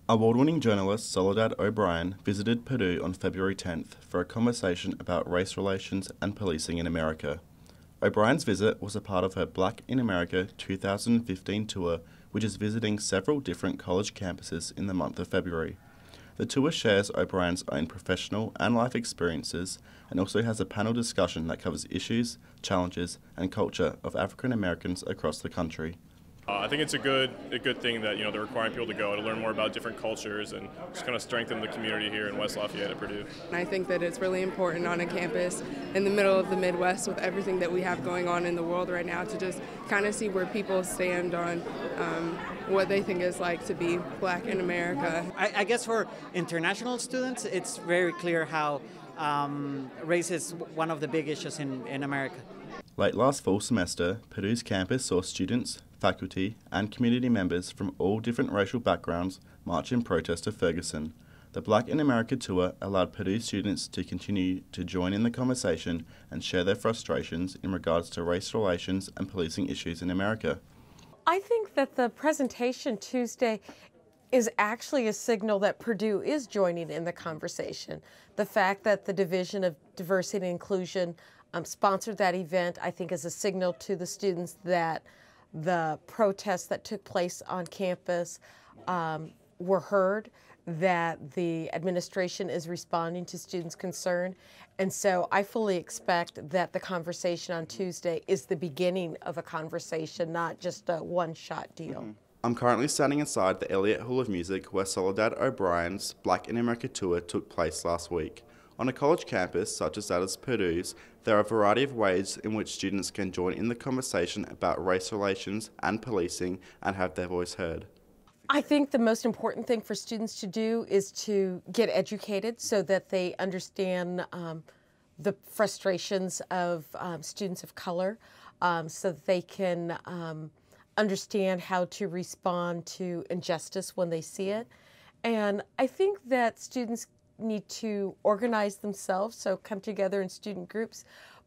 Award-winning journalist Soledad O'Brien visited Purdue on February 10th for a conversation about race relations and policing in America. O'Brien's visit was a part of her Black in America 2015 tour, which is visiting several different college campuses in the month of February. The tour shares O'Brien's own professional and life experiences and also has a panel discussion that covers issues, challenges, and culture of African Americans across the country. I think it's a good thing that they're requiring people to go to learn more about different cultures and just kind of strengthen the community here in West Lafayette at Purdue. I think that it's really important on a campus in the middle of the Midwest with everything that we have going on in the world right now to just kind of see where people stand on what they think it's like to be Black in America. I guess for international students, it's very clear how race is one of the big issues in America. Late last fall semester, Purdue's campus saw students, faculty, and community members from all different racial backgrounds march in protest of Ferguson. The Black in America tour allowed Purdue students to continue to join in the conversation and share their frustrations in regards to race relations and policing issues in America. I think that the presentation Tuesday is actually a signal that Purdue is joining in the conversation. The fact that the Division of Diversity and Inclusion sponsored that event, I think, is a signal to the students that the protests that took place on campus were heard, that the administration is responding to students' concern. And so I fully expect that the conversation on Tuesday is the beginning of a conversation, not just a one-shot deal. I'm currently standing inside the Elliott Hall of Music where Soledad O'Brien's Black in America tour took place last week. On a college campus, such as that of Purdue's, there are a variety of ways in which students can join in the conversation about race relations and policing and have their voice heard. I think the most important thing for students to do is to get educated so that they understand the frustrations of students of color, so that they can understand how to respond to injustice when they see it. And I think that students need to organize themselves, so come together in student groups.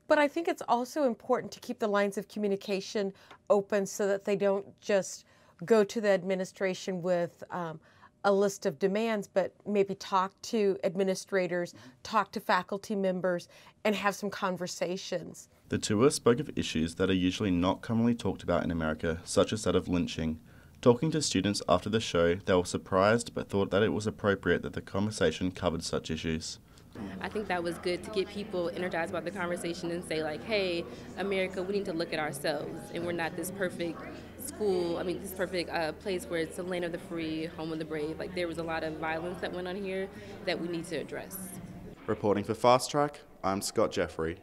But I think it's also important to keep the lines of communication open so that they don't just go to the administration with a list of demands, but maybe talk to administrators, talk to faculty members, and have some conversations. The tour spoke of issues that are usually not commonly talked about in America, such as that of lynching. Talking to students after the show, they were surprised but thought that it was appropriate that the conversation covered such issues. I think that was good to get people energized about the conversation and say, like, hey, America, we need to look at ourselves, and we're not this perfect this perfect place where it's the land of the free, home of the brave. Like, there was a lot of violence that went on here that we need to address. Reporting for Fast Track, I'm Scott Jeffree.